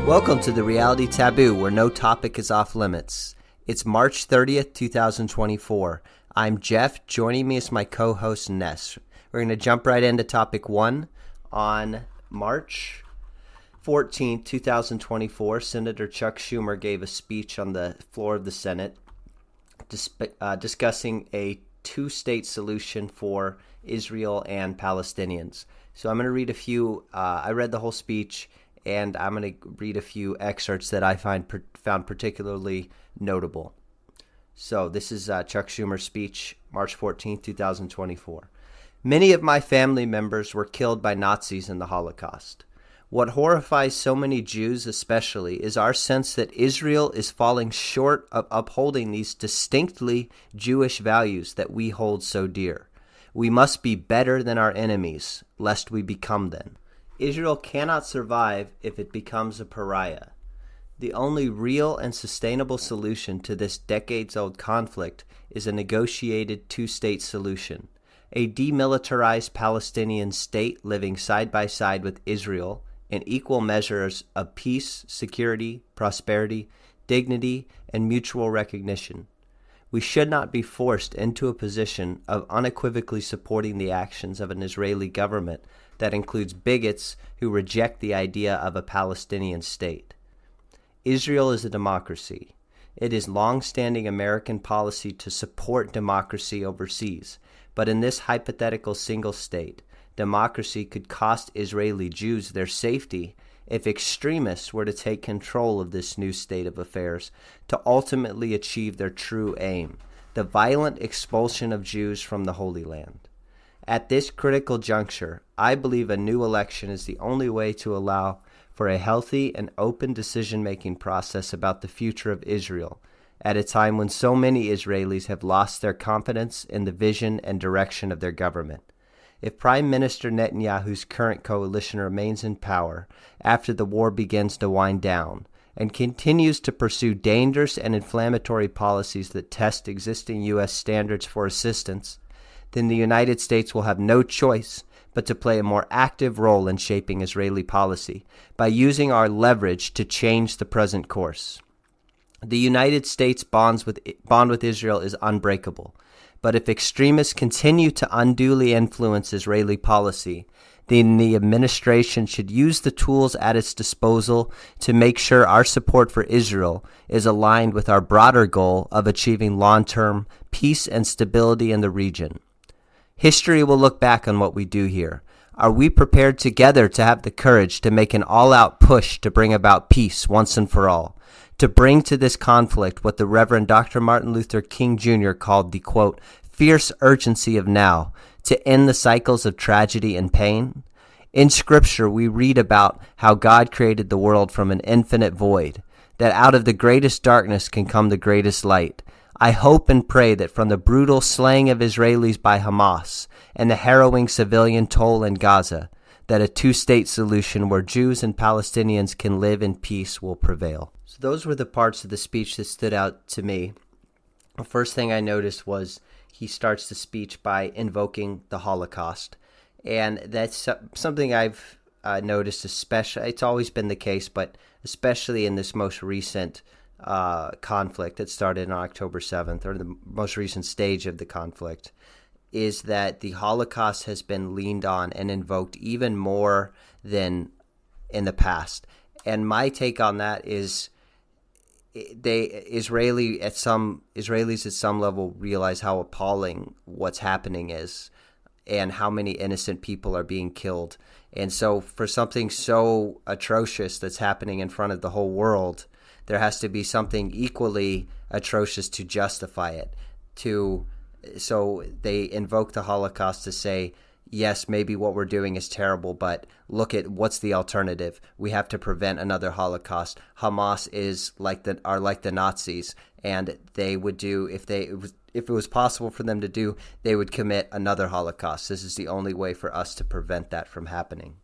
Welcome to the Reality Taboo, where no topic is off limits. It's March 30th, 2024. I'm Jeff. Joining me is my co-host, Ness. We're going to jump right into topic one. On March 14th, 2024, Senator Chuck Schumer gave a speech on the floor of the Senate discussing a two-state solution for Israel and Palestinians. So I'm going to read a few. I read the whole speech, and I'm going to read a few excerpts that I found particularly notable. So this is Chuck Schumer's speech, March 14th, 2024. Many of my family members were killed by Nazis in the Holocaust. What horrifies so many Jews especially is our sense that Israel is falling short of upholding these distinctly Jewish values that we hold so dear. We must be better than our enemies, lest we become them. Israel cannot survive if it becomes a pariah. The only real and sustainable solution to this decades-old conflict is a negotiated two-state solution. A demilitarized Palestinian state living side by side with Israel in equal measures of peace, security, prosperity, dignity, and mutual recognition. We should not be forced into a position of unequivocally supporting the actions of an Israeli government that includes bigots who reject the idea of a Palestinian state. Israel is a democracy. It is long-standing American policy to support democracy overseas, but in this hypothetical single state, democracy could cost Israeli Jews their safety if extremists were to take control of this new state of affairs to ultimately achieve their true aim, the violent expulsion of Jews from the Holy Land. At this critical juncture, I believe a new election is the only way to allow for a healthy and open decision-making process about the future of Israel, at a time when so many Israelis have lost their confidence in the vision and direction of their government. If Prime Minister Netanyahu's current coalition remains in power after the war begins to wind down and continues to pursue dangerous and inflammatory policies that test existing U.S. standards for assistance, then the United States will have no choice but to play a more active role in shaping Israeli policy by using our leverage to change the present course. The United States bond with Israel is unbreakable, but if extremists continue to unduly influence Israeli policy, then the administration should use the tools at its disposal to make sure our support for Israel is aligned with our broader goal of achieving long-term peace and stability in the region. History will look back on what we do here. Are we prepared together to have the courage to make an all-out push to bring about peace once and for all? To bring to this conflict what the Reverend Dr. Martin Luther King Jr. called the, quote, fierce urgency of now, to end the cycles of tragedy and pain? In Scripture, we read about how God created the world from an infinite void, that out of the greatest darkness can come the greatest light. I hope and pray that from the brutal slaying of Israelis by Hamas and the harrowing civilian toll in Gaza, that a two-state solution where Jews and Palestinians can live in peace will prevail. So those were the parts of the speech that stood out to me. The first thing I noticed was he starts the speech by invoking the Holocaust. And that's something I've noticed, especially, it's always been the case, but especially in this most recent conflict that started on October 7th, or the most recent stage of the conflict, is that the Holocaust has been leaned on and invoked even more than in the past. And my take on that is Israelis at some level realize how appalling what's happening is and how many innocent people are being killed. And so for something so atrocious that's happening in front of the whole world, there has to be something equally atrocious to justify it. So they invoke the Holocaust to say, yes, maybe what we're doing is terrible, but look at what's the alternative. We have to prevent another Holocaust. Hamas are like the Nazis, and they would do if it was possible for them to do, they would commit another Holocaust. This is the only way for us to prevent that from happening.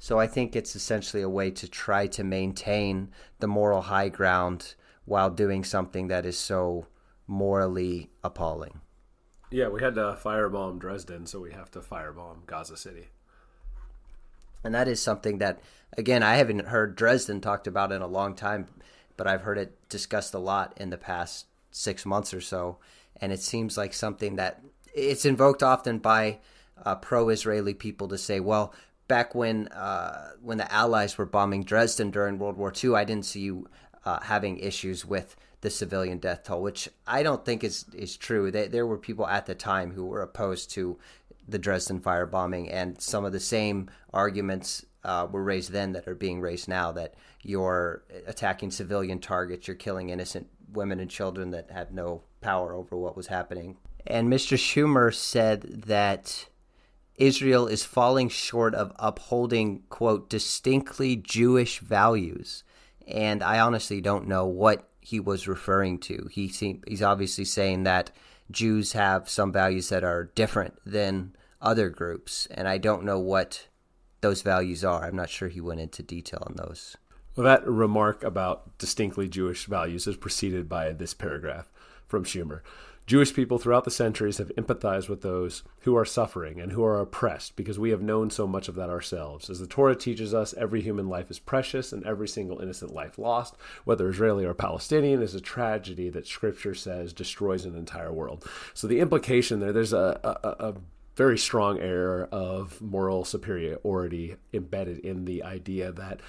So I think it's essentially a way to try to maintain the moral high ground while doing something that is so morally appalling. Yeah, we had to firebomb Dresden, so we have to firebomb Gaza City. And that is something that, again, I haven't heard Dresden talked about in a long time, but I've heard it discussed a lot in the past 6 months or so. And it seems like something that it's invoked often by pro-Israeli people to say, well, back when the Allies were bombing Dresden during World War II, I didn't see you having issues with the civilian death toll, which I don't think is true. There were people at the time who were opposed to the Dresden firebombing, and some of the same arguments were raised then that are being raised now, that you're attacking civilian targets, you're killing innocent women and children that had no power over what was happening. And Mr. Schumer said that Israel is falling short of upholding, quote, distinctly Jewish values. And I honestly don't know what he was referring to. He's obviously saying that Jews have some values that are different than other groups, and I don't know what those values are. I'm not sure he went into detail on those. Well, that remark about distinctly Jewish values is preceded by this paragraph from Schumer. Jewish people throughout the centuries have empathized with those who are suffering and who are oppressed because we have known so much of that ourselves. As the Torah teaches us, every human life is precious and every single innocent life lost, whether Israeli or Palestinian, is a tragedy that Scripture says destroys an entire world. So the implication there's a very strong air of moral superiority embedded in the idea that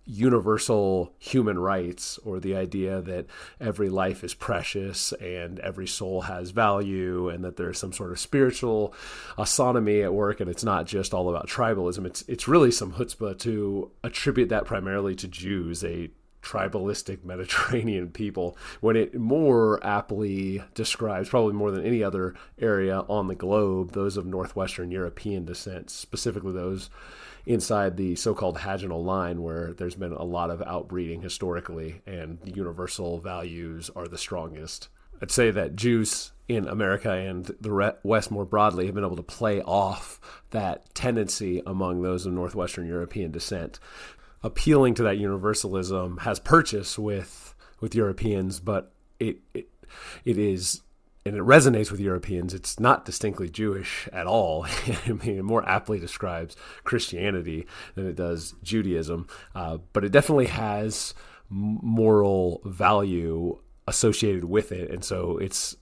universal human rights, or the idea that every life is precious and every soul has value, and that there's some sort of spiritual autonomy at work, and it's not just all about tribalism. It's really some chutzpah to attribute that primarily to Jews, a tribalistic Mediterranean people, when it more aptly describes, probably more than any other area on the globe, those of Northwestern European descent, specifically those inside the so-called Haginal line, where there's been a lot of outbreeding historically, and universal values are the strongest. I'd say that Jews in America and the West more broadly have been able to play off that tendency among those of Northwestern European descent. Appealing to that universalism has purchase with Europeans, but it is, and it resonates with Europeans. It's not distinctly Jewish at all. I mean, it more aptly describes Christianity than it does Judaism, but it definitely has moral value associated with it, and so it's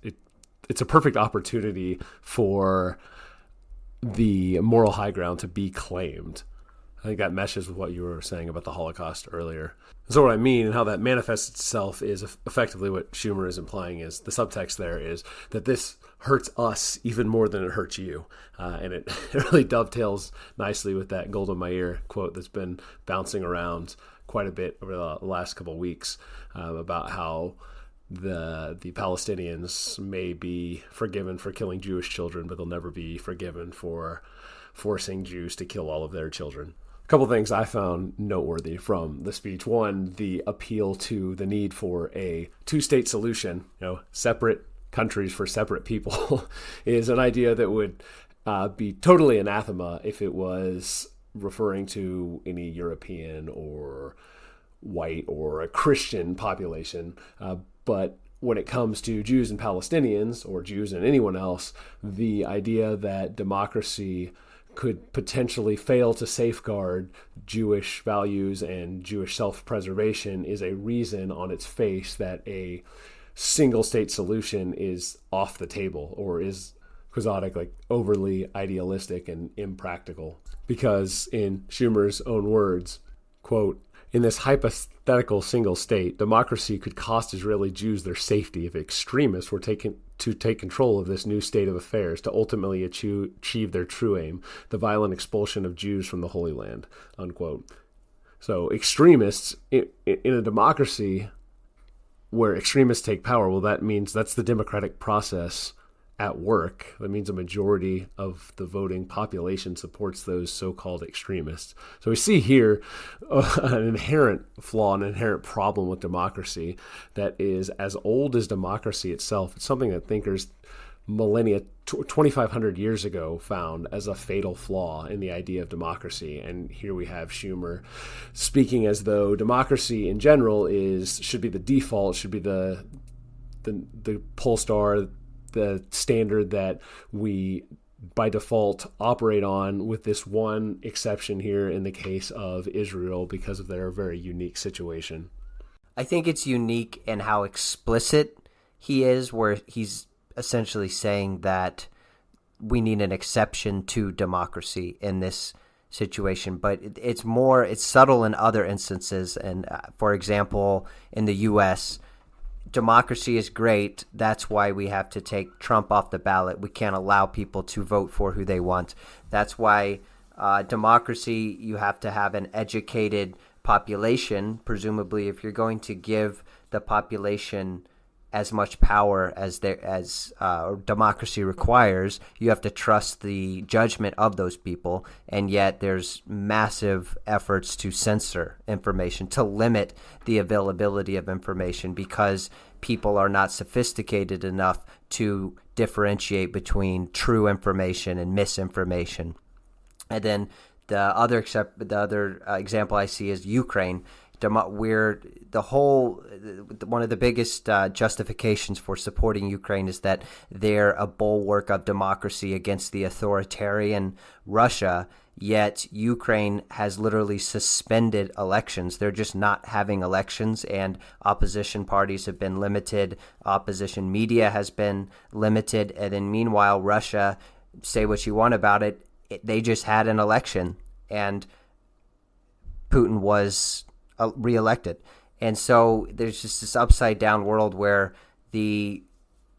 a perfect opportunity for the moral high ground to be claimed. I think that meshes with what you were saying about the Holocaust earlier. So what I mean and how that manifests itself is effectively what Schumer is implying, is the subtext there is that this hurts us even more than it hurts you. And it really dovetails nicely with that Golda Meir quote that's been bouncing around quite a bit over the last couple of weeks, about how the Palestinians may be forgiven for killing Jewish children, but they'll never be forgiven for forcing Jews to kill all of their children. Couple things I found noteworthy from the speech. One, the appeal to the need for a two-state solution, separate countries for separate people, is an idea that would be totally anathema if it was referring to any European or white or a Christian population. But when it comes to Jews and Palestinians, or Jews and anyone else, the idea that democracy could potentially fail to safeguard Jewish values and Jewish self-preservation is a reason on its face that a single state solution is off the table, or is quixotic, like overly idealistic and impractical. Because in Schumer's own words, quote, "In this hypothetical single state, democracy could cost Israeli Jews their safety if extremists were taken to take control of this new state of affairs to ultimately achieve their true aim, the violent expulsion of Jews from the Holy Land," unquote. So extremists in a democracy where extremists take power, well, that means that's the democratic process at work. That means a majority of the voting population supports those so-called extremists. So we see here an inherent flaw, an inherent problem with democracy that is as old as democracy itself. It's something that thinkers millennia, 2,500 years ago, found as a fatal flaw in the idea of democracy. And here we have Schumer speaking as though democracy in general should be the default, should be the pole star, the standard that we by default operate on, with this one exception here in the case of Israel because of their very unique situation. I think it's unique in how explicit he is, where he's essentially saying that we need an exception to democracy in this situation, but it's subtle in other instances. And for example, in the U.S., democracy is great. That's why we have to take Trump off the ballot. We can't allow people to vote for who they want. That's why democracy, you have to have an educated population. Presumably, if you're going to give the population as much power as democracy requires, you have to trust the judgment of those people. And yet there's massive efforts to censor information, to limit the availability of information, because people are not sophisticated enough to differentiate between true information and misinformation. And then the other example I see is Ukraine, where one of the biggest justifications for supporting Ukraine is that they're a bulwark of democracy against the authoritarian Russia. Yet Ukraine has literally suspended elections. They're just not having elections, and opposition parties have been limited. Opposition media has been limited. And then meanwhile, Russia, say what you want about it, they just had an election, and Putin was reelected. And so there's just this upside down world where the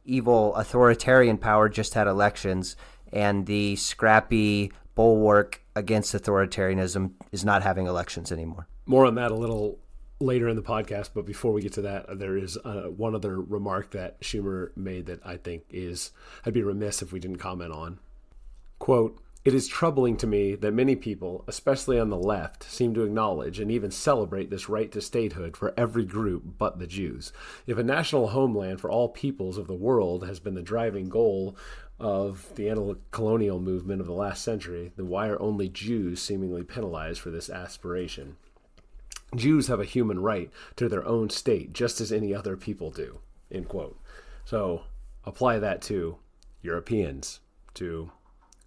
evil authoritarian power just had elections, and the scrappy bulwark against authoritarianism is not having elections anymore. More on that a little later in the podcast, but before we get to that, there is one other remark that Schumer made that I think I'd be remiss if we didn't comment on. Quote, "It is troubling to me that many people, especially on the left, seem to acknowledge and even celebrate this right to statehood for every group but the Jews. If a national homeland for all peoples of the world has been the driving goal of the anti-colonial movement of the last century, then why are only Jews seemingly penalized for this aspiration? Jews have a human right to their own state, just as any other people do." End quote. So apply that to Europeans, to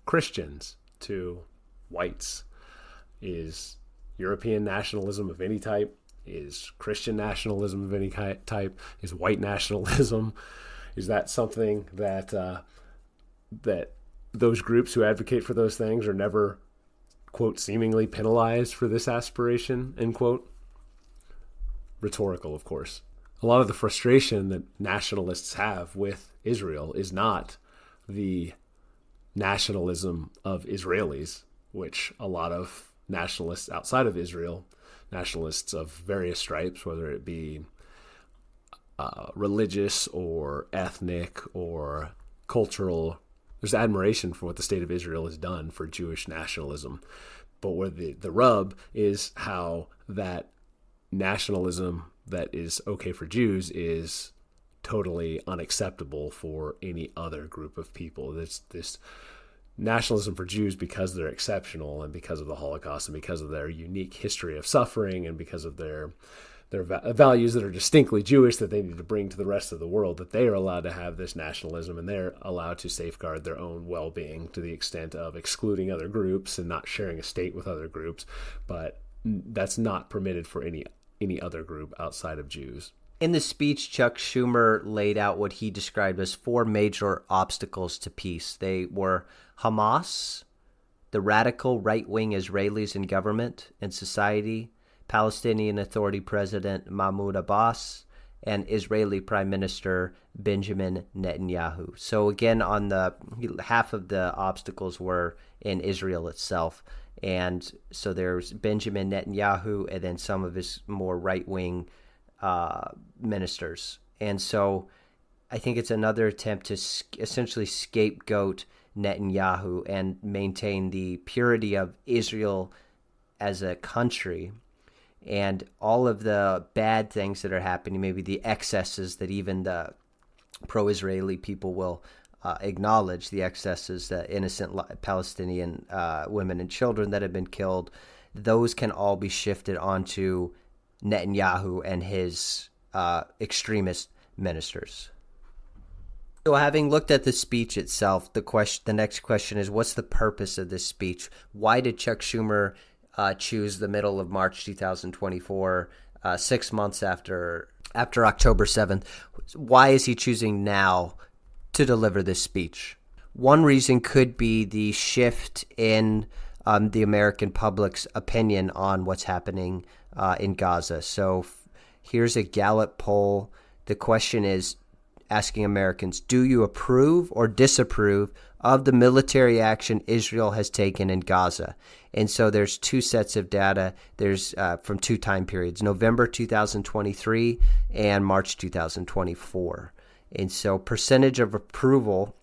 Christians, to whites. Is European nationalism of any type? Is Christian nationalism of any type? Is white nationalism? Is that something that that those groups who advocate for those things are never, quote, seemingly penalized for this aspiration, end quote? Rhetorical, of course. A lot of the frustration that nationalists have with Israel is not the nationalism of Israelis, which a lot of nationalists outside of Israel, nationalists of various stripes, whether it be religious or ethnic or cultural, there's admiration for what the state of Israel has done for Jewish nationalism. But where the rub is how that nationalism that is okay for Jews is totally unacceptable for any other group of people. This nationalism for Jews, because they're exceptional and because of the Holocaust and because of their unique history of suffering and because of their values that are distinctly Jewish that they need to bring to the rest of the world, that they are allowed to have this nationalism and they're allowed to safeguard their own well-being to the extent of excluding other groups and not sharing a state with other groups. But that's not permitted for any other group outside of Jews. In the speech, Chuck Schumer laid out what he described as 4 major obstacles to peace. They were Hamas, the radical right-wing Israelis in government and society, Palestinian Authority President Mahmoud Abbas, and Israeli Prime Minister Benjamin Netanyahu. So again, on the half of the obstacles were in Israel itself. And so there's Benjamin Netanyahu and then some of his more right-wing ministers. And so I think it's another attempt to essentially scapegoat Netanyahu and maintain the purity of Israel as a country and all of the bad things that are happening, maybe the excesses that even the pro-Israeli people will acknowledge, the excesses, the innocent Palestinian women and children that have been killed. Those can all be shifted onto Netanyahu and his extremist ministers. So having looked at the speech itself, the next question is, what's the purpose of this speech? Why did Chuck Schumer choose the middle of March 2024, 6 months after October 7th? Why is he choosing now to deliver this speech? One reason could be the shift in the American public's opinion on what's happening in Gaza. So here's a Gallup poll. The question is asking Americans, do you approve or disapprove of the military action Israel has taken in Gaza? And so there's two sets of data. There's from two time periods, November 2023 and March 2024. And so percentage of approval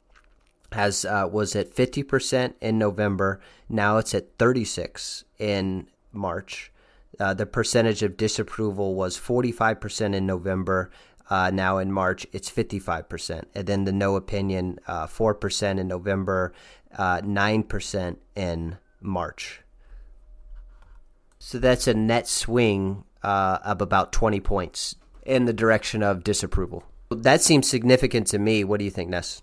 was at 50% in November. Now it's at 36% in March. The percentage of disapproval was 45% in November. Now in March, it's 55%. And then the no opinion, 4% in November, 9% in March. So that's a net swing of about 20 points in the direction of disapproval. That seems significant to me. What do you think, Ness?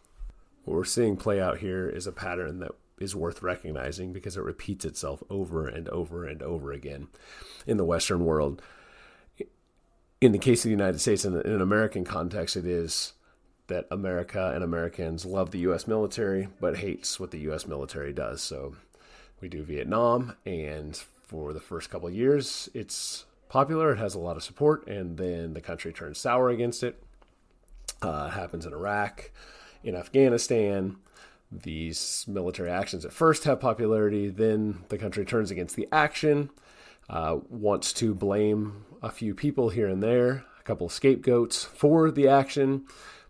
What we're seeing play out here is a pattern that is worth recognizing because it repeats itself over and over and over again in the Western world. In the case of the United States, in an American context, it is that America and Americans love the U.S. military, but hates what the U.S. military does. So we do Vietnam, and for the first couple of years, it's popular. It has a lot of support, and then the country turns sour against it. It happens in Iraq, in Afghanistan. These military actions at first have popularity, then the country turns against the action, wants to blame a few people here and there, a couple of scapegoats for the action,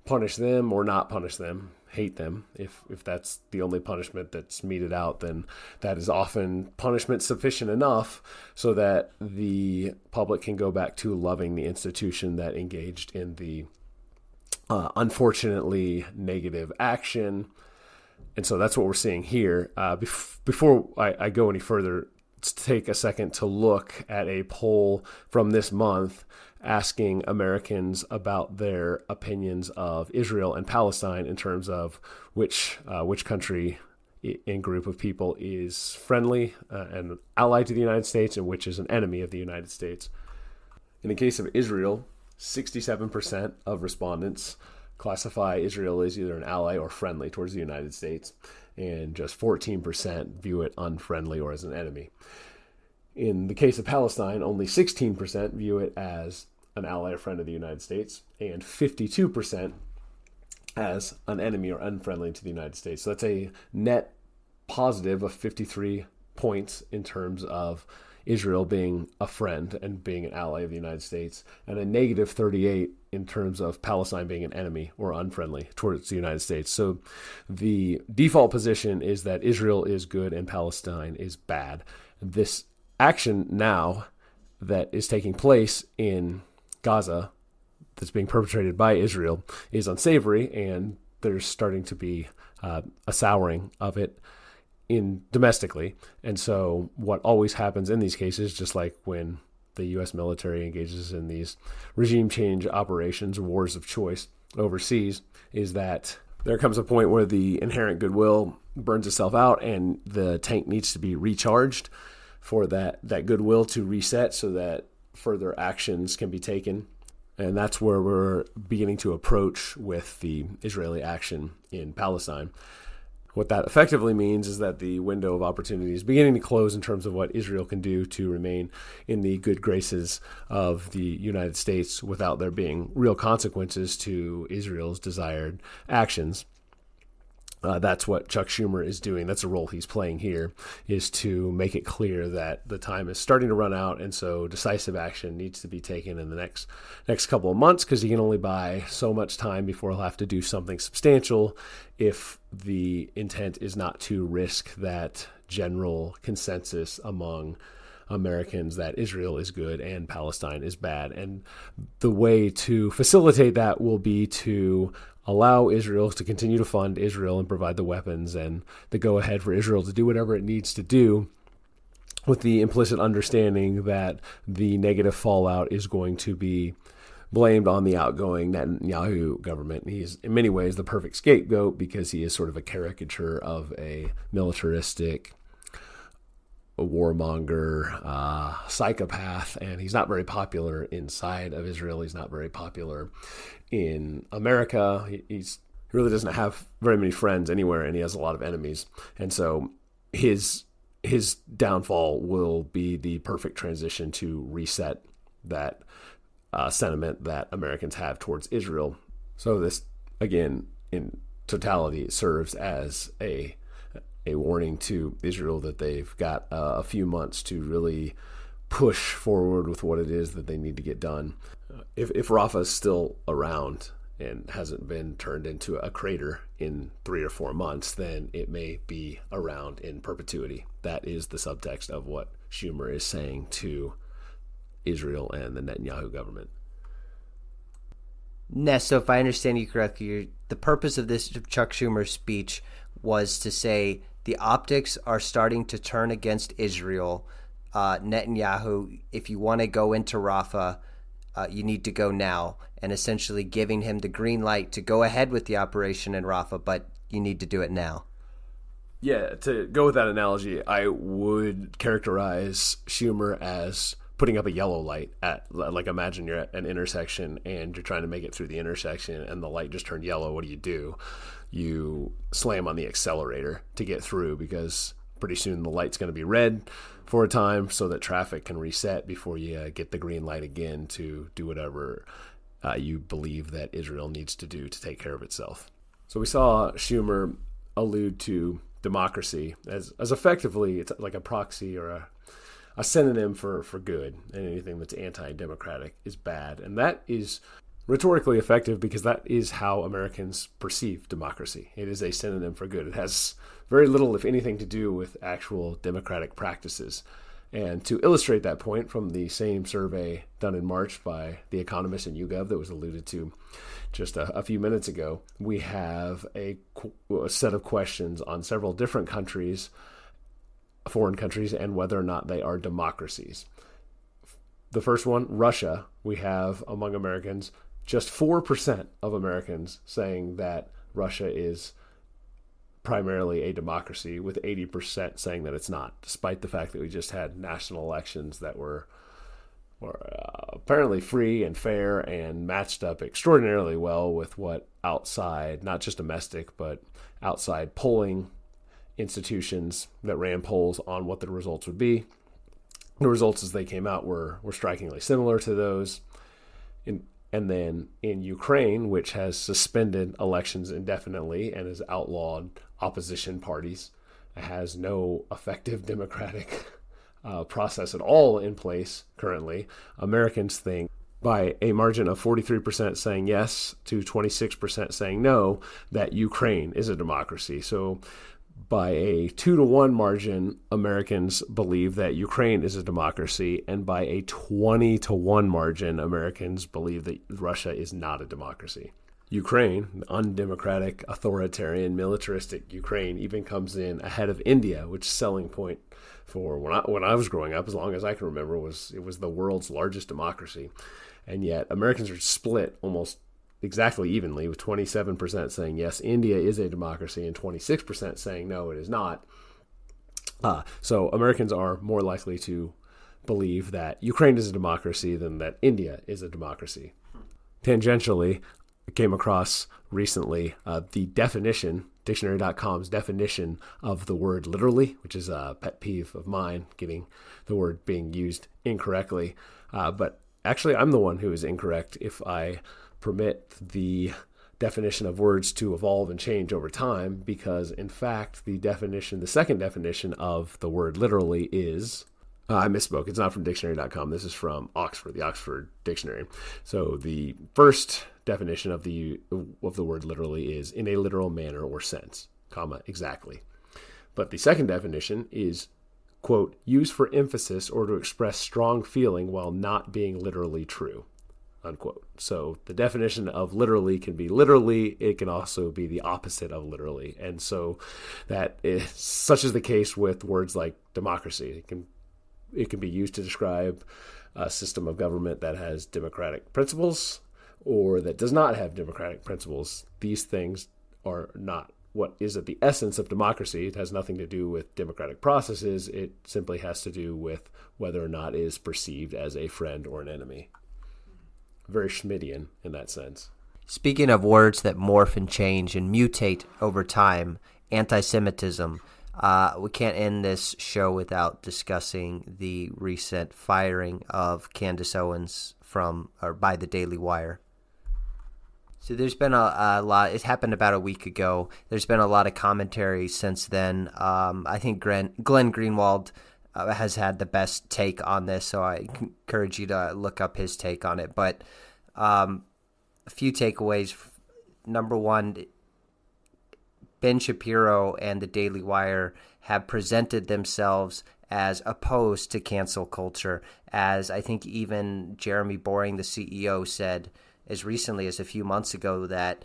punish them or not punish them, hate them. If that's the only punishment that's meted out, then that is often punishment sufficient enough so that the public can go back to loving the institution that engaged in the unfortunately negative action. And so that's what we're seeing here. Before I go any further, let's take a second to look at a poll from this month asking Americans about their opinions of Israel and Palestine in terms of which country and group of people is friendly and allied to the United States and which is an enemy of the United States. In the case of Israel, 67% of respondents classify Israel as either an ally or friendly towards the United States, and just 14% view it unfriendly or as an enemy. In the case of Palestine, only 16% view it as an ally or friend of the United States, and 52% as an enemy or unfriendly to the United States. So that's a net positive of 53 points in terms of Israel being a friend and being an ally of the United States, and a negative 38 in terms of Palestine being an enemy or unfriendly towards the United States. So the default position is that Israel is good and Palestine is bad. This action now that is taking place in Gaza that's being perpetrated by Israel is unsavory, and there's starting to be a souring of it domestically. And so what always happens in these cases, just like when the U.S. military engages in these regime change operations, wars of choice overseas, is that there comes a point where the inherent goodwill burns itself out and the tank needs to be recharged for that goodwill to reset so that further actions can be taken. And that's where we're beginning to approach with the Israeli action in Palestine. What that effectively means is that the window of opportunity is beginning to close in terms of what Israel can do to remain in the good graces of the United States without there being real consequences to Israel's desired actions. That's what Chuck Schumer is doing. That's the role he's playing here, is to make it clear that the time is starting to run out, and so decisive action needs to be taken in the next couple of months, because he can only buy so much time before he'll have to do something substantial if the intent is not to risk that general consensus among Americans that Israel is good and Palestine is bad. And the way to facilitate that will be to allow Israel to continue to fund Israel and provide the weapons and the go-ahead for Israel to do whatever it needs to do, with the implicit understanding that the negative fallout is going to be blamed on the outgoing Netanyahu government. He's in many ways the perfect scapegoat because he is sort of a caricature of a militaristic, a warmonger, psychopath, and he's not very popular inside of Israel. He's not very popular in America. He really doesn't have very many friends anywhere, and he has a lot of enemies. And so his downfall will be the perfect transition to reset that sentiment that Americans have towards Israel. So this, again, in totality, serves as a warning to Israel that they've got a few months to really push forward with what it is that they need to get done. If Rafah is still around and hasn't been turned into a crater in 3 or 4 months, then it may be around in perpetuity. That is the subtext of what Schumer is saying to Israel and the Netanyahu government. Ness, so if I understand you correctly, the purpose of this Chuck Schumer speech was to say the optics are starting to turn against Israel. Netanyahu, if you want to go into Rafah, you need to go now, and essentially giving him the green light to go ahead with the operation in Rafah, but you need to do it now. Yeah, to go with that analogy, I would characterize Schumer as putting up a yellow light at, like, imagine you're at an intersection and you're trying to make it through the intersection and the light just turned yellow. What do? You slam on the accelerator to get through because pretty soon the light's going to be red for a time so that traffic can reset before you get the green light again to do whatever you believe that Israel needs to do to take care of itself. So we saw Schumer allude to democracy as effectively, it's like a proxy or a synonym for good, and anything that's anti-democratic is bad. And that is rhetorically effective because that is how Americans perceive democracy. It is a synonym for good. It has very little, if anything, to do with actual democratic practices. And to illustrate that point, from the same survey done in March by The Economist and YouGov that was alluded to just a few minutes ago, we have a set of questions on several different countries, foreign countries, and whether or not they are democracies. The first one, Russia, we have among Americans just 4% of Americans saying that Russia is primarily a democracy, with 80% saying that it's not, despite the fact that we just had national elections that were apparently free and fair and matched up extraordinarily well with what outside, not just domestic, but outside polling institutions that ran polls on what the results would be. The results as they came out were strikingly similar to those. And then in Ukraine, which has suspended elections indefinitely and has outlawed opposition parties, has no effective democratic process at all in place currently, Americans think by a margin of 43% saying yes to 26% saying no, that Ukraine is a democracy. So by a 2-to-1 margin, Americans believe that Ukraine is a democracy, and by a 20-to-1 margin, Americans believe that Russia is not a democracy. Ukraine, undemocratic, authoritarian, militaristic Ukraine, even comes in ahead of India, which selling point for when I was growing up, as long as I can remember, it was the world's largest democracy. And yet Americans are split almost exactly evenly, with 27% saying yes, India is a democracy, and 26% saying no, it is not. So Americans are more likely to believe that Ukraine is a democracy than that India is a democracy. Tangentially, I came across recently the definition, dictionary.com's definition of the word literally, which is a pet peeve of mine, getting the word being used incorrectly. But actually, I'm the one who is incorrect if I permit the definition of words to evolve and change over time, because in fact, the second definition of the word literally is, I misspoke. It's not from dictionary.com. This is from Oxford, the Oxford Dictionary. So the first definition of the word literally is in a literal manner or sense, comma, exactly. But the second definition is, quote, used for emphasis or to express strong feeling while not being literally true, unquote. So the definition of literally can be literally, it can also be the opposite of literally. And so that is such is the case with words like democracy. It can it can be used to describe a system of government that has democratic principles or that does not have democratic principles. These things are not what is at the essence of democracy. It has nothing to do with democratic processes. It simply has to do with whether or not it is perceived as a friend or an enemy. Very Schmittian in that sense. Speaking of words that morph and change and mutate over time, anti-Semitism, we can't end this show without discussing the recent firing of Candace Owens by the Daily Wire. So there's been a lot. It happened about a week ago. There's been a lot of commentary since then. I think Glenn Greenwald has had the best take on this, so I encourage you to look up his take on it. But a few takeaways. Number one, Ben Shapiro and the Daily Wire have presented themselves as opposed to cancel culture, as I think even Jeremy Boring, the CEO, said as recently as a few months ago that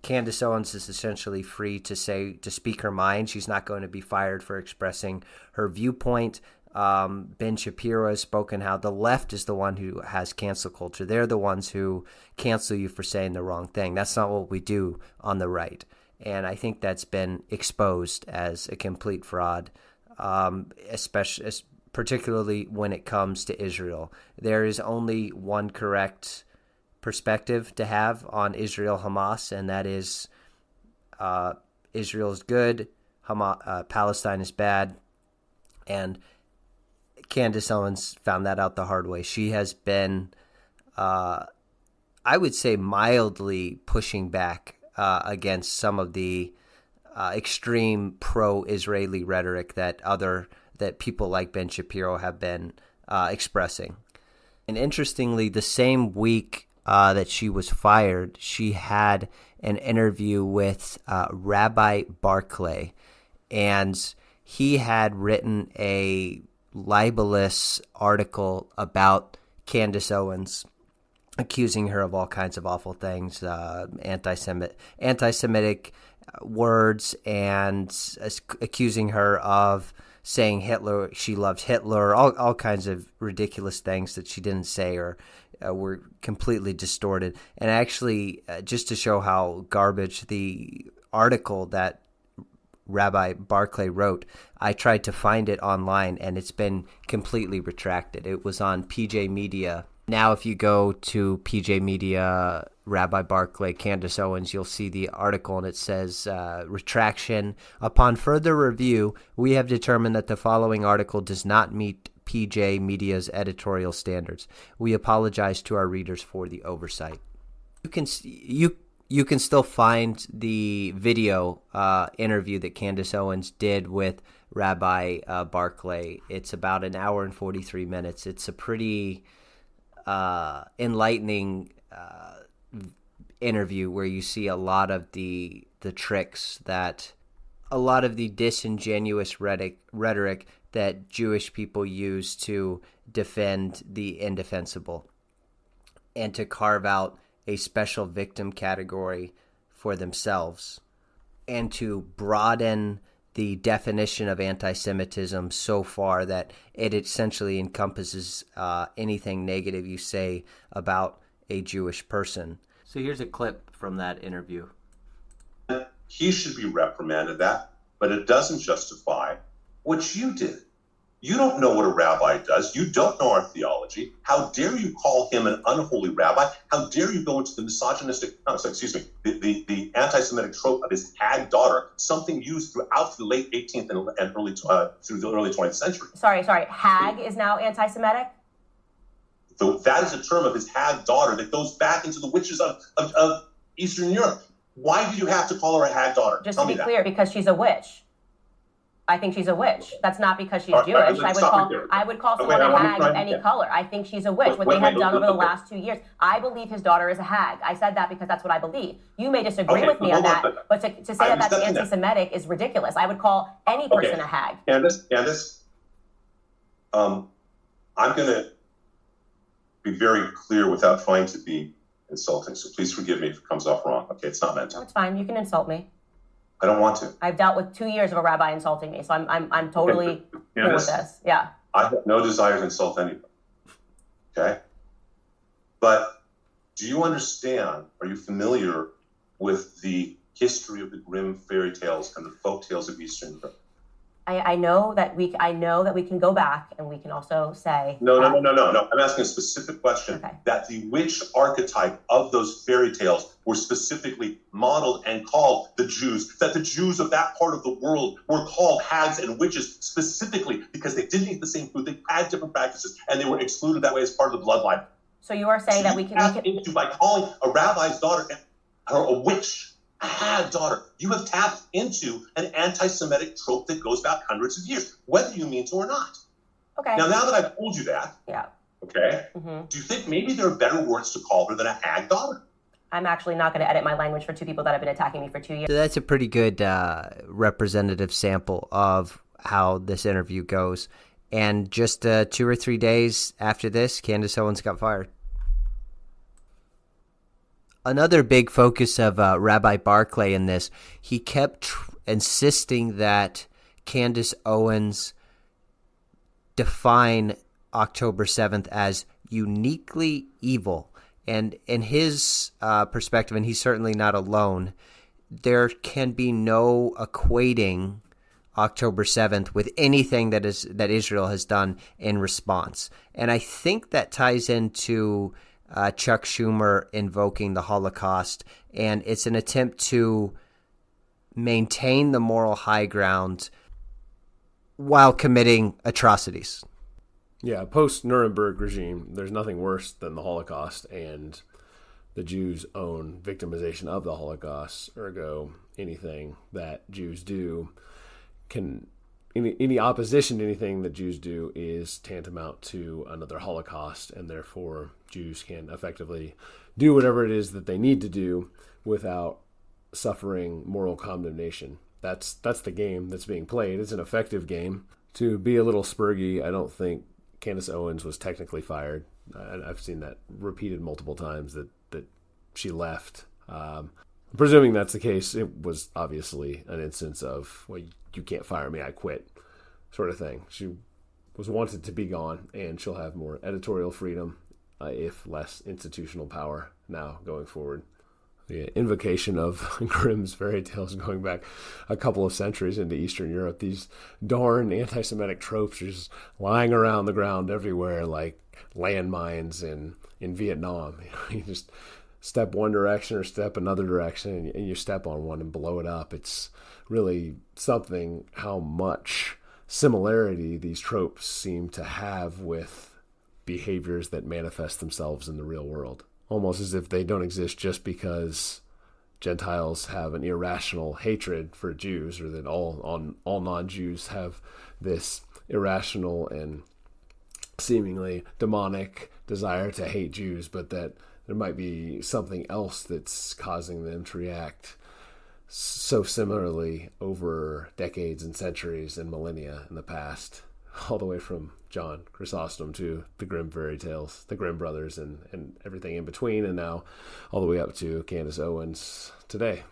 Candace Owens is essentially free to speak her mind. She's not going to be fired for expressing her viewpoint. Ben Shapiro has spoken how the left is the one who has cancel culture. They're the ones who cancel you for saying the wrong thing. That's not what we do on the right. And I think that's been exposed as a complete fraud, particularly when it comes to Israel. There is only one correct perspective to have on Israel-Hamas, and that is Israel is good, Palestine is bad, and Candace Owens found that out the hard way. She has been, I would say, mildly pushing back against some of the extreme pro-Israeli rhetoric that people like Ben Shapiro have been expressing. And interestingly, the same week that she was fired, she had an interview with Rabbi Barclay, and he had written a libelous article about Candace Owens, accusing her of all kinds of awful things, anti-Semitic words, and accusing her of saying Hitler, she loved Hitler, all kinds of ridiculous things that she didn't say or were completely distorted. And actually, just to show how garbage the article that Rabbi Barclay wrote, I tried to find it online, and it's been completely retracted. It was on PJ Media. Now, if you go to PJ Media, Rabbi Barclay, Candace Owens, you'll see the article, and it says, retraction. Upon further review, we have determined that the following article does not meet PJ Media's editorial standards. We apologize to our readers for the oversight. You can still find the video interview that Candace Owens did with Rabbi Barclay. It's about an hour and 43 minutes. It's a pretty enlightening interview where you see a lot of the tricks that a lot of the disingenuous rhetoric that Jewish people use to defend the indefensible and to carve out a special victim category for themselves and to broaden the definition of anti-Semitism so far that it essentially encompasses anything negative you say about a Jewish person. So here's a clip from that interview. He should be reprimanded but it doesn't justify what you did. You don't know what a rabbi does. You don't know our theology. How dare you call him an unholy rabbi? How dare you go into the the anti-Semitic trope of his hag daughter, something used throughout the late 18th and early through the early 20th century. Sorry. Hag is now anti-Semitic? So that is a term of his hag daughter that goes back into the witches of Eastern Europe. Why do you have to call her a hag daughter? Just to be clear, because she's a witch. I think she's a witch. That's not because she's Jewish. I would call someone a hag of any color. I think she's a witch. What they have done over the last 2 years, I believe his daughter is a hag. I said that because that's what I believe. You may disagree with me on that, but to say that that's anti-Semitic is ridiculous. I would call any person a hag. Candace, I'm going to be very clear without trying to be insulting, so please forgive me if it comes off wrong. Okay, it's not meant to. No, it's fine. You can insult me. I don't want to. I've dealt with 2 years of a rabbi insulting me, so I'm totally cool with this. Yeah. I have no desire to insult anybody. Okay? But do you understand, are you familiar with the history of the Grimm fairy tales and the folk tales of Eastern Europe? I know that we can go back and we can also say No. I'm asking a specific question. Okay. That the witch archetype of those fairy tales were specifically modeled and called the Jews. That the Jews of that part of the world were called hags and witches specifically because they didn't eat the same food. They had different practices, and they were excluded that way as part of the bloodline. So you are saying that we can by calling a rabbi's daughter her a witch, a hag daughter, you have tapped into an anti-Semitic trope that goes back hundreds of years, whether you mean to or not. Okay. Now that I've told you that, yeah. Okay, do you think maybe there are better words to call her than a hag daughter? I'm actually not going to edit my language for two people that have been attacking me for 2 years. So that's a pretty good representative sample of how this interview goes. And just 2 or 3 days after this, Candace Owens got fired. Another big focus of Rabbi Barclay in this, he kept insisting that Candace Owens define October 7th as uniquely evil. And in his perspective, and he's certainly not alone, there can be no equating October 7th with anything that Israel has done in response. And I think that ties into Chuck Schumer invoking the Holocaust, and it's an attempt to maintain the moral high ground while committing atrocities. Yeah, post-Nuremberg regime, there's nothing worse than the Holocaust and the Jews' own victimization of the Holocaust. Ergo, anything that Jews do any opposition to anything that Jews do is tantamount to another Holocaust, and therefore Jews can effectively do whatever it is that they need to do without suffering moral condemnation. That's the game that's being played. It's an effective game. To be a little spurgy, I don't think Candace Owens was technically fired. I've seen that repeated multiple times that she left. Presuming that's the case, it was obviously an instance of, well, you can't fire me, I quit, sort of thing. She was wanted to be gone, and she'll have more editorial freedom, if less institutional power now going forward. The invocation of Grimm's fairy tales going back a couple of centuries into Eastern Europe, these darn anti-Semitic tropes are just lying around the ground everywhere like landmines in Vietnam. You just step one direction or step another direction, and you step on one and blow it up. It's really something how much similarity these tropes seem to have with behaviors that manifest themselves in the real world. Almost as if they don't exist just because Gentiles have an irrational hatred for Jews, or that all non-Jews have this irrational and seemingly demonic desire to hate Jews, but that there might be something else that's causing them to react so similarly over decades and centuries and millennia in the past, all the way from John Chrysostom to the Grimm fairy tales, the Grimm brothers, and everything in between, and now all the way up to Candace Owens today.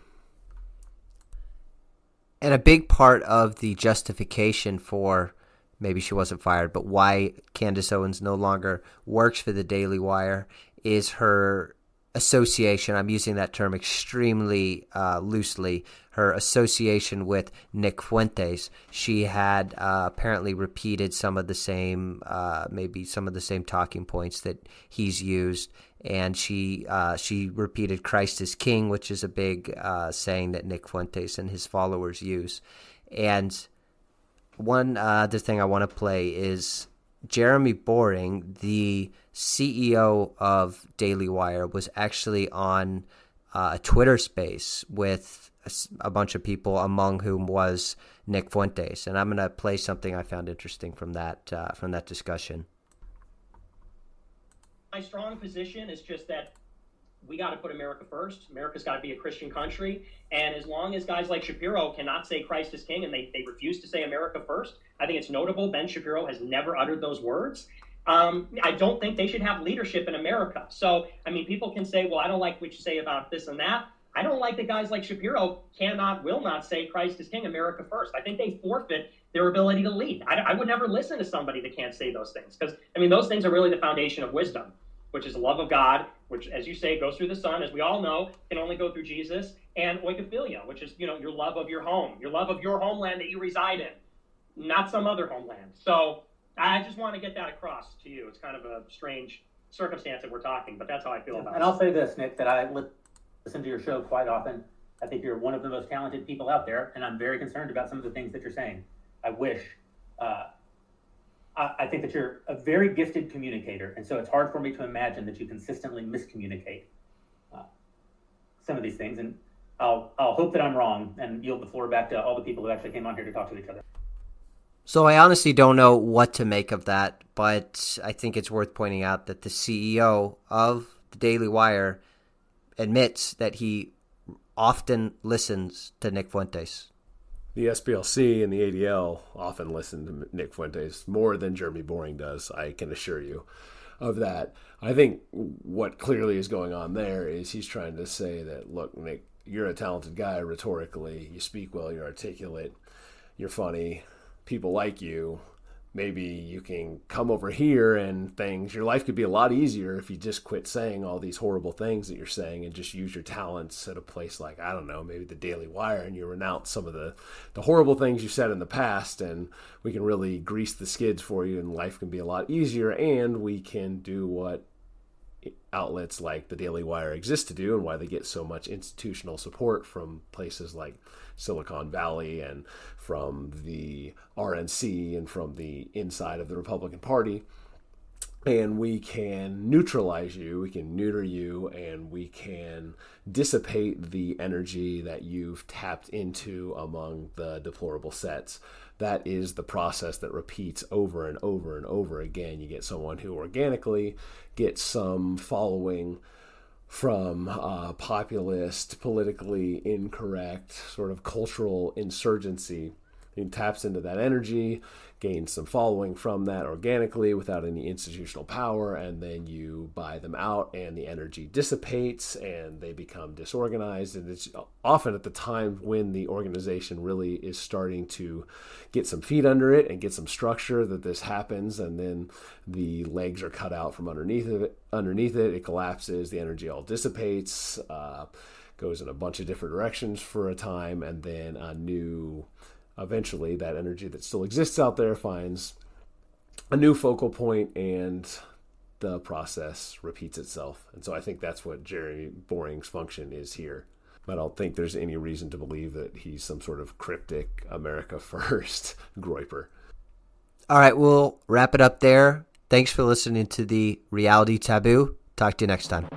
And a big part of the justification for, maybe she wasn't fired, but why Candace Owens no longer works for the Daily Wire is her association, I'm using that term extremely loosely, her association with Nick Fuentes. She had apparently repeated some of the same, maybe some of the same talking points that he's used, and she repeated Christ is King, which is a big saying that Nick Fuentes and his followers use. And one other thing I want to play is Jeremy Boring, the CEO of Daily Wire, was actually on a Twitter space with a bunch of people, among whom was Nick Fuentes. And I'm going to play something I found interesting from that discussion. My strong position is just that we got to put America first. America's got to be a Christian country. And as long as guys like Shapiro cannot say Christ is King, and they refuse to say America first, I think it's notable Ben Shapiro has never uttered those words. I don't think they should have leadership in America. So, I mean, people can say, well, I don't like what you say about this and that. I don't like that guys like Shapiro will not say Christ is King, America first. I think they forfeit their ability to lead. I would never listen to somebody that can't say those things, because, I mean, those things are really the foundation of wisdom, which is the love of God, which, as you say, goes through the Son, as we all know, can only go through Jesus, and oikophilia, which is, your love of your home, your love of your homeland that you reside in, not some other homeland. So I just want to get that across to you. It's kind of a strange circumstance that we're talking, but that's how I feel about it. And I'll say this, Nick, that I listen to your show quite often. I think you're one of the most talented people out there, and I'm very concerned about some of the things that you're saying. I wish, I think that you're a very gifted communicator, and so it's hard for me to imagine that you consistently miscommunicate some of these things. And I'll hope that I'm wrong and yield the floor back to all the people who actually came on here to talk to each other. So I honestly don't know what to make of that, but I think it's worth pointing out that the CEO of the Daily Wire admits that he often listens to Nick Fuentes. The SPLC and the ADL often listen to Nick Fuentes more than Jeremy Boring does, I can assure you of that. I think what clearly is going on there is he's trying to say that, look, Nick, you're a talented guy rhetorically. You speak well, you're articulate, you're funny, people like you. Maybe you can come over here and your life could be a lot easier if you just quit saying all these horrible things that you're saying and just use your talents at a place like, I don't know, maybe the Daily Wire, and you renounce some of the horrible things you said in the past, and we can really grease the skids for you and life can be a lot easier, and we can do what outlets like the Daily Wire exist to do and why they get so much institutional support from places like Silicon Valley and from the RNC and from the inside of the Republican Party. And we can neutralize you, we can neuter you, and we can dissipate the energy that you've tapped into among the deplorable sets. That is the process that repeats over and over and over again. You get someone who organically gets some following from populist, politically incorrect, sort of cultural insurgency. He taps into that energy, gains some following from that organically without any institutional power, and then you buy them out and the energy dissipates and they become disorganized. And it's often at the time when the organization really is starting to get some feet under it and get some structure that this happens, and then the legs are cut out from underneath it, it collapses, the energy all dissipates, goes in a bunch of different directions for a time, and then eventually that energy that still exists out there finds a new focal point and the process repeats itself. And so I think that's what Jeremy Boring's function is here. I don't think there's any reason to believe that he's some sort of cryptic America First groiper. All right, we'll wrap it up there. Thanks for listening to the Reality Taboo. Talk to you next time.